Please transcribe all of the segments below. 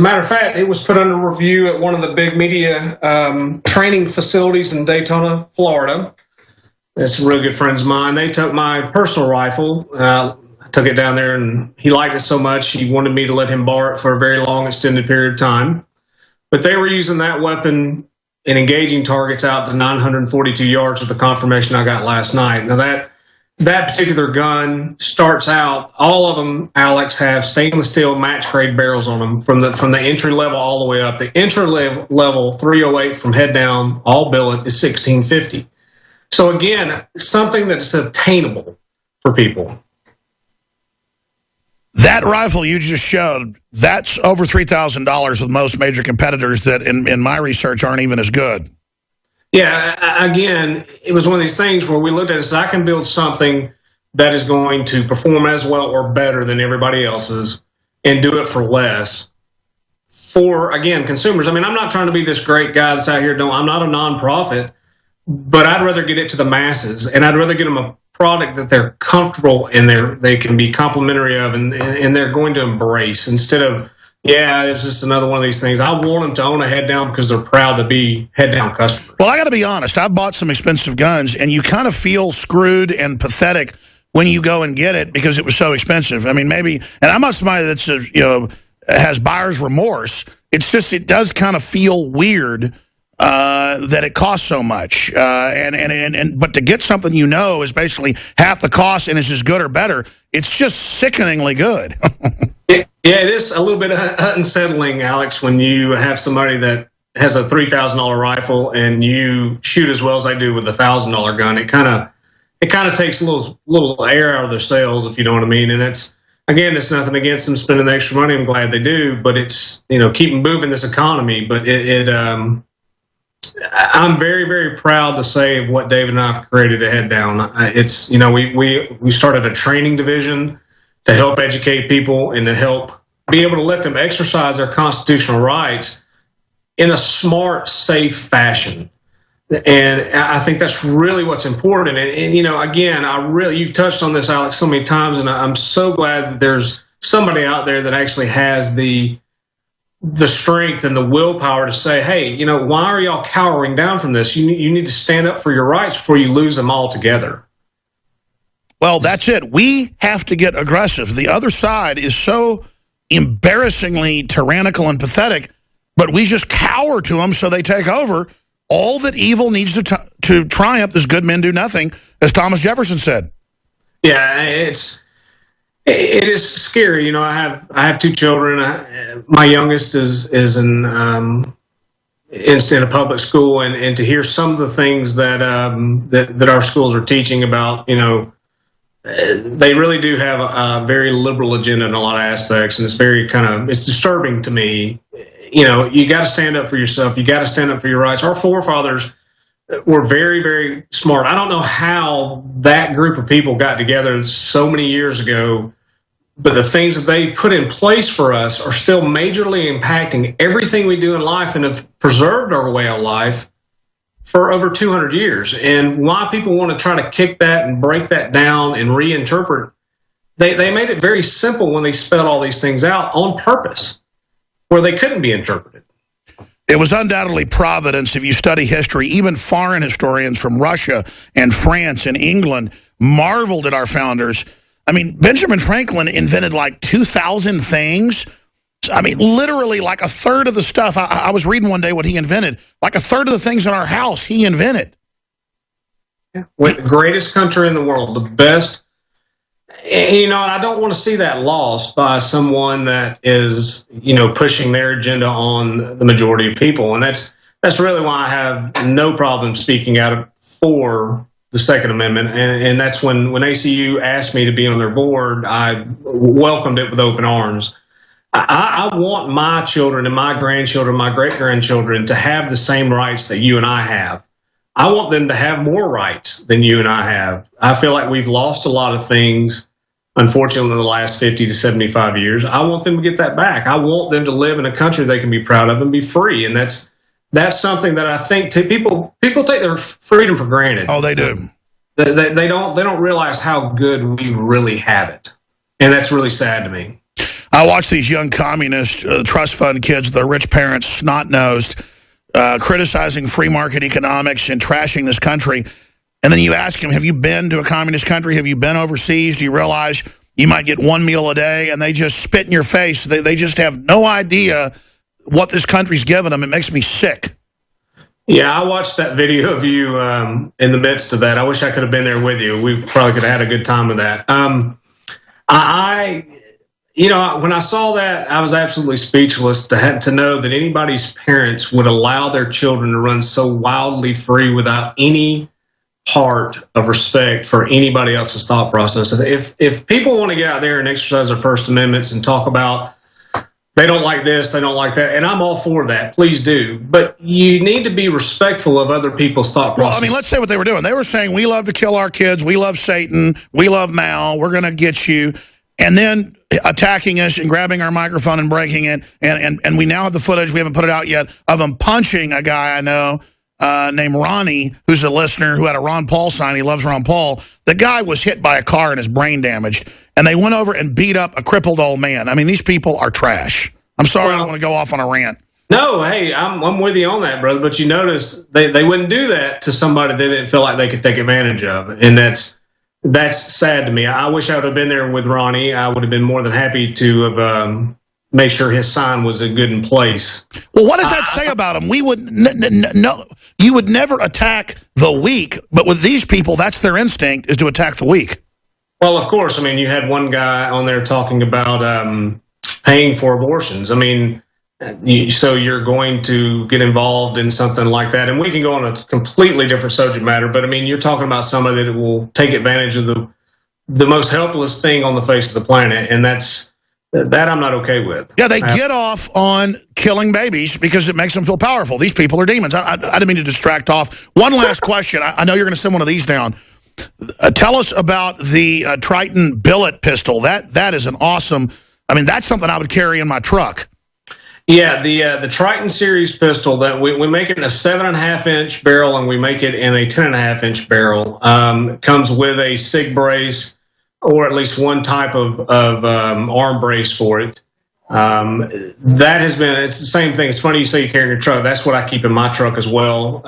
matter of fact, it was put under review at one of the big media training facilities in Daytona, Florida. That's really good friends of mine. They took my personal rifle. I took it down there, and he liked it so much, he wanted me to let him borrow it for a very long, extended period of time. But they were using that weapon and engaging targets out to 942 yards with the confirmation I got last night. Now, that particular gun starts out, all of them, Alex, have stainless steel match grade barrels on them from the entry level all the way up. The entry level 308 from head down, all billet, is 1650. So again, something that's attainable for people. That rifle you just showed, that's over $3,000 with most major competitors that, in my research, aren't even as good. Yeah, again, it was one of these things where we looked at it and said, I can build something that is going to perform as well or better than everybody else's and do it for less. For, again, consumers. I mean, I'm not trying to be this great guy that's out here. I'm not a nonprofit, but I'd rather get it to the masses, and I'd rather get them a product that they're comfortable and they can be complimentary of and they're going to embrace, instead of, yeah, it's just another one of these things. I want them to own a head down because they're proud to be head down customers. Well, I got to be honest. I bought some expensive guns, and you kind of feel screwed and pathetic when you go and get it because it was so expensive. I mean, maybe, and I'm not somebody that's has buyer's remorse. It's just, it does kind of feel weird that it costs so much, but to get something is basically half the cost and is as good or better. It's just sickeningly good. Yeah, it is a little bit unsettling, Alex, when you have somebody that has a $3,000 rifle and you shoot as well as they do with a $1,000 gun. It kind of takes a little air out of their sails, if you know what I mean. And it's nothing against them spending the extra money. I'm glad they do, but it's keeping moving this economy. But I'm very, very proud to say what David and I have created a head down. It's, we started a training division to help educate people and to help be able to let them exercise their constitutional rights in a smart, safe fashion. And I think that's really what's important. And again, you've touched on this, Alex, so many times, and I'm so glad that there's somebody out there that actually has the strength and the willpower to say, hey, why are y'all cowering down from this? You need to stand up for your rights before you lose them altogether. Well, that's it. We have to get aggressive. The other side is so embarrassingly tyrannical and pathetic, but we just cower to them so they take over. All that evil needs to triumph is good men do nothing, as Thomas Jefferson said. Yeah, it is scary. I have two children. My youngest is in a public school, and to hear some of the things that our schools are teaching about, they really do have a very liberal agenda in a lot of aspects, and it's disturbing to me. You got to stand up for yourself. You got to stand up for your rights. Our forefathers were very, very smart. I don't know how that group of people got together so many years ago, but the things that they put in place for us are still majorly impacting everything we do in life and have preserved our way of life for over 200 years. And why people want to try to kick that and break that down and reinterpret, they made it very simple when they spelled all these things out on purpose, where they couldn't be interpreted. It was undoubtedly providence. If you study history, even foreign historians from Russia and France and England marveled at our founders. I mean, Benjamin Franklin invented like 2,000 things. I mean, literally like a third of the stuff. I was reading one day what he invented. Like a third of the things in our house, he invented. Yeah. With the greatest country in the world, the best. And I don't want to see that lost by someone that is, pushing their agenda on the majority of people. And that's really why I have no problem speaking out for the Second Amendment. And that's when ACU asked me to be on their board, I welcomed it with open arms. I want my children and my grandchildren, my great-grandchildren to have the same rights that you and I have. I want them to have more rights than you and I have. I feel like we've lost a lot of things, unfortunately, in the last 50 to 75 years. I want them to get that back. I want them to live in a country they can be proud of and be free. And that's something that I think people take their freedom for granted. Oh, they do. They don't realize how good we really have it. And that's really sad to me. I watch these young communist trust fund kids, their rich parents, snot-nosed, criticizing free market economics and trashing this country. And then you ask them, have you been to a communist country? Have you been overseas? Do you realize you might get one meal a day? And they just spit in your face. They just have no idea what this country's giving them. It makes me sick. Yeah, I watched that video of you in the midst of that. I wish I could have been there with you. We probably could have had a good time with that. When I saw that, I was absolutely speechless to know that anybody's parents would allow their children to run so wildly free without any part of respect for anybody else's thought process. If people want to get out there and exercise their First Amendments and talk about they don't like this, they don't like that, and I'm all for that, please do. But you need to be respectful of other people's thought process. Well, I mean, let's say what they were doing. They were saying, we love to kill our kids, we love Satan, we love Mao, we're going to get you. And then attacking us and grabbing our microphone and breaking it. And we now have the footage, we haven't put it out yet, of them punching a guy I know named Ronnie, who's a listener who had a Ron Paul sign. He loves Ron Paul. The guy was hit by a car and his brain damaged. And they went over and beat up a crippled old man. I mean, these people are trash. I'm sorry, I don't want to go off on a rant. No, hey, I'm with you on that, brother. But you notice they wouldn't do that to somebody they didn't feel like they could take advantage of. And that's sad to me. I wish I would have been there with Ronnie. I would have been more than happy to have made sure his sign was good in place. Well, what does that say about him? We would no, you would never attack the weak, but with these people, that's their instinct, is to attack the weak. Well, of course. I mean, you had one guy on there talking about paying for abortions. I mean, so you're going to get involved in something like that, and we can go on a completely different subject matter. But I mean, you're talking about somebody that will take advantage of the most helpless thing on the face of the planet, and that I'm not okay with. Yeah, they get off on killing babies because it makes them feel powerful. These people are demons. I didn't mean to distract off. One last question. I know you're going to send one of these down. Tell us about the Triton billet pistol. That is an awesome. I mean, that's something I would carry in my truck. Yeah, the Triton series pistol that we make it in a 7.5-inch barrel, and we make it in a 10.5-inch barrel. Comes with a SIG brace, or at least one type of arm brace for it. That has been, it's the same thing. It's funny you say you carry in your truck. That's what I keep in my truck as well.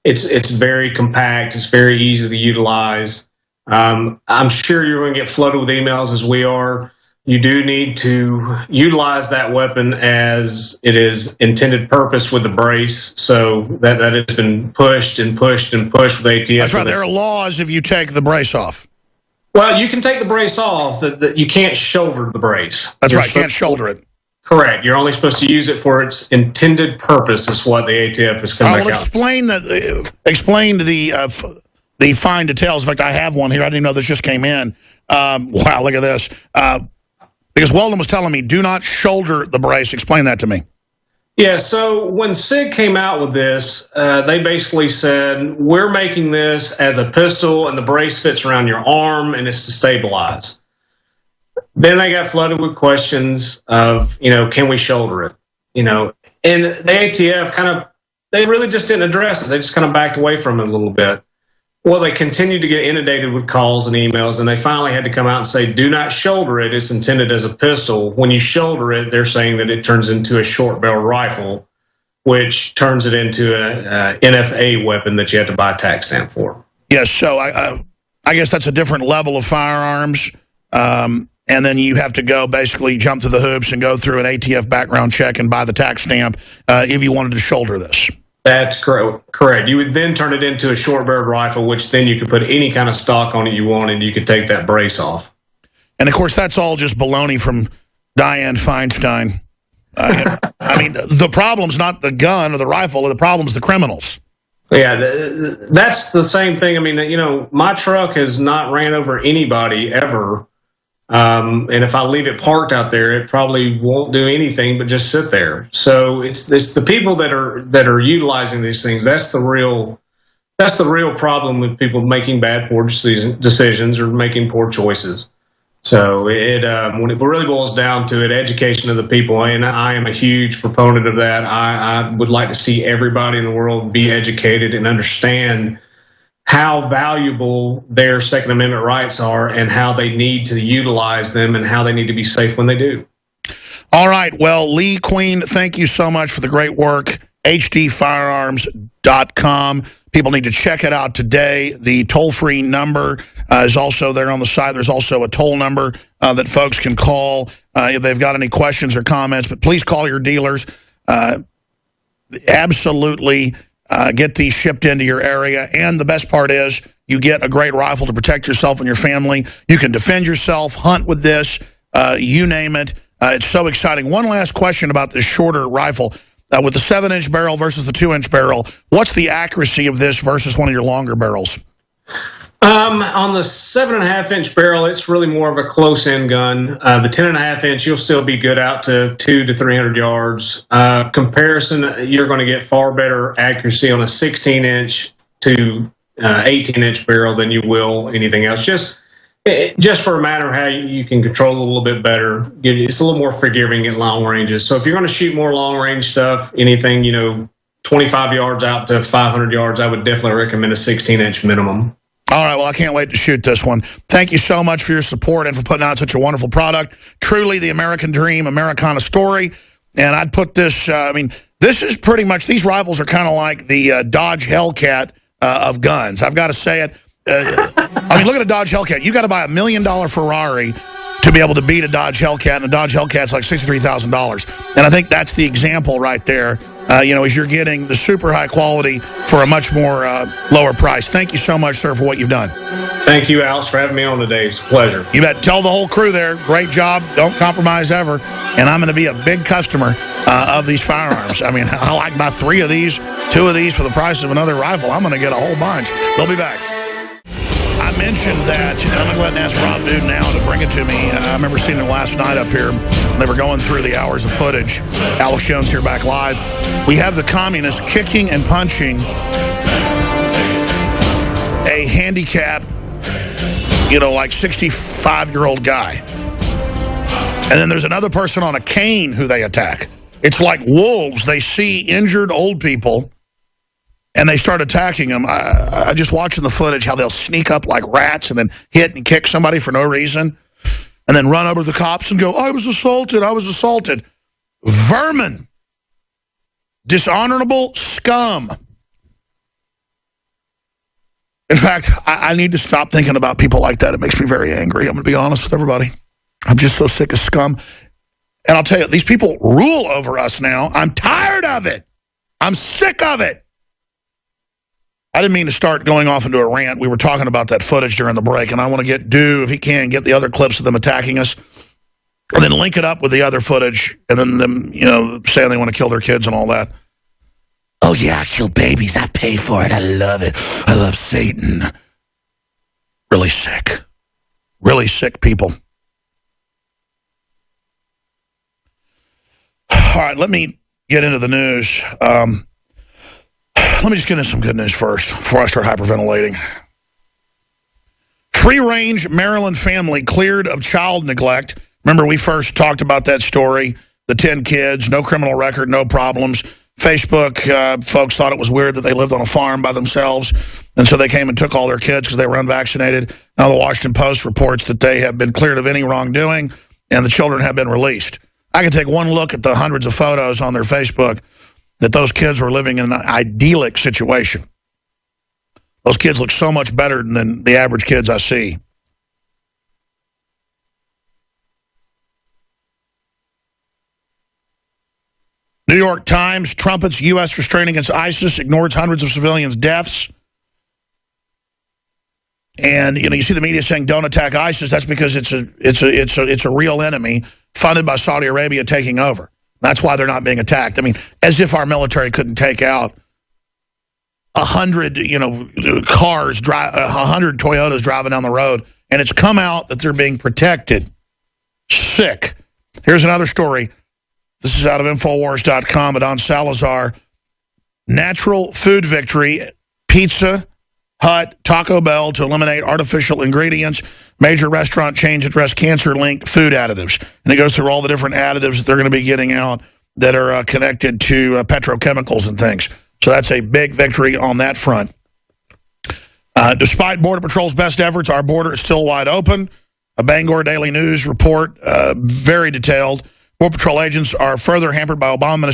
It's very compact. It's very easy to utilize. I'm sure you're going to get flooded with emails as we are. You do need to utilize that weapon as it is intended purpose with the brace. So that has been pushed and pushed and pushed with ATF. That's right. There are laws if you take the brace off. Well, you can take the brace off. That you can't shoulder the brace. That's right. You can't shoulder it. Correct. You're only supposed to use it for its intended purpose. Is what the ATF is coming back out. Explain the fine details. In fact, I have one here. I didn't know this just came in. Wow, look at this. Because Weldon was telling me, do not shoulder the brace. Explain that to me. Yeah, so when SIG came out with this, they basically said, we're making this as a pistol, and the brace fits around your arm, and it's to stabilize. Then they got flooded with questions of, can we shoulder it? And the ATF they really just didn't address it. They just kind of backed away from it a little bit. Well, they continued to get inundated with calls and emails, and they finally had to come out and say, do not shoulder it. It's intended as a pistol. When you shoulder it, they're saying that it turns into a short barrel rifle, which turns it into a NFA weapon that you have to buy a tax stamp for. Yes, so I guess that's a different level of firearms, and then you have to go basically jump through the hoops and go through an ATF background check and buy the tax stamp if you wanted to shoulder this. That's correct. You would then turn it into a short-barreled rifle, which then you could put any kind of stock on it you wanted. You could take that brace off. And, of course, that's all just baloney from Dianne Feinstein. I mean, the problem's not the gun or the rifle. The problem's the criminals. Yeah, that's the same thing. I mean, my truck has not ran over anybody ever. And if I leave it parked out there, it probably won't do anything but just sit there. So it's the people that are utilizing these things. That's the real problem with people making poor decisions or making poor choices. So when it really boils down to it, education of the people, and I am a huge proponent of that. I would like to see everybody in the world be educated and understand how valuable their Second Amendment rights are and how they need to utilize them and how they need to be safe when they do. All right. Well, Lee Queen, thank you so much for the great work. hdfirearms.com. People need to check it out today. The toll-free number is also there on the side. There's also a toll number that folks can call if they've got any questions or comments. But please call your dealers. Absolutely get these shipped into your area. And the best part is you get a great rifle to protect yourself and your family. You can defend yourself, hunt with this, you name it. It's so exciting. One last question about this shorter rifle. With the 7-inch barrel versus the 2-inch barrel, what's the accuracy of this versus one of your longer barrels? On the 7.5-inch barrel, it's really more of a close-in gun. The 10.5-inch, you'll still be good out to 200 to 300 yards. Comparison, you're going to get far better accuracy on a 16-inch to 18-inch barrel than you will anything else. Just for a matter of how you can control it a little bit better. It's a little more forgiving at long ranges. So if you're going to shoot more long-range stuff, anything, 25 yards out to 500 yards, I would definitely recommend a 16-inch minimum. All right, well, I can't wait to shoot this one. Thank you so much for your support and for putting out such a wonderful product. Truly the American dream, Americana story. And I'd put this, this is pretty much, these rifles are kind of like the Dodge Hellcat of guns. I've got to say it. Look at a Dodge Hellcat. You got to buy $1 million Ferrari to be able to beat a Dodge Hellcat, and a Dodge Hellcat's like $63,000. And I think that's the example right there, as you're getting the super high quality for a much more lower price. Thank you so much, sir, for what you've done. Thank you, Alex, for having me on today. It's a pleasure. You bet. Tell the whole crew there, great job. Don't compromise ever. And I'm going to be a big customer of these firearms. I like buy 3 of these, 2 of these for the price of another rifle. I'm going to get a whole bunch. They'll be back. I mentioned that, and I'm going to go ahead and ask Rob Dude now to bring it to me. I remember seeing it last night up here. They were going through the hours of footage. Alex Jones here back live. We have the communists kicking and punching a handicapped, like 65-year-old guy. And then there's another person on a cane who they attack. It's like wolves. They see injured old people, and they start attacking them. I just watching the footage, how they'll sneak up like rats and then hit and kick somebody for no reason, and then run over to the cops and go, I was assaulted, I was assaulted. Vermin. Dishonorable scum. In fact, I need to stop thinking about people like that. It makes me very angry. I'm going to be honest with everybody. I'm just so sick of scum. And I'll tell you, these people rule over us now. I'm tired of it. I'm sick of it. I didn't mean to start going off into a rant. We were talking about that footage during the break, and I want to get if he can, get the other clips of them attacking us, and then link it up with the other footage, and then them, saying they want to kill their kids and all that. Oh, yeah, I kill babies. I pay for it. I love it. I love Satan. Really sick. Really sick people. All right, let me get into the news. Let me just get into some good news first before I start hyperventilating. Free-range Maryland family cleared of child neglect. Remember, we first talked about that story. The 10 kids, no criminal record, no problems. Facebook folks thought it was weird that they lived on a farm by themselves, and so they came and took all their kids because they were unvaccinated. Now the Washington Post reports that they have been cleared of any wrongdoing, and the children have been released. I can take one look at the hundreds of photos on their Facebook that those kids were living in an idyllic situation. Those kids look so much better than the average kids I see. New York Times trumpets U.S. restraint against ISIS, ignores hundreds of civilians' deaths. And you see the media saying don't attack ISIS. That's because it's a real enemy funded by Saudi Arabia taking over. That's why they're not being attacked. As if our military couldn't take out 100, cars, 100 Toyotas driving down the road, and it's come out that they're being protected. Sick. Here's another story. This is out of Infowars.com. Adon Salazar. Natural food victory. Pizza Hut, Taco Bell to eliminate artificial ingredients. Major restaurant chains address cancer-linked food additives. And it goes through all the different additives that they're going to be getting out that are connected to petrochemicals and things. So that's a big victory on that front. Despite Border Patrol's best efforts, our border is still wide open. A Bangor Daily News report, very detailed. Border Patrol agents are further hampered by Obama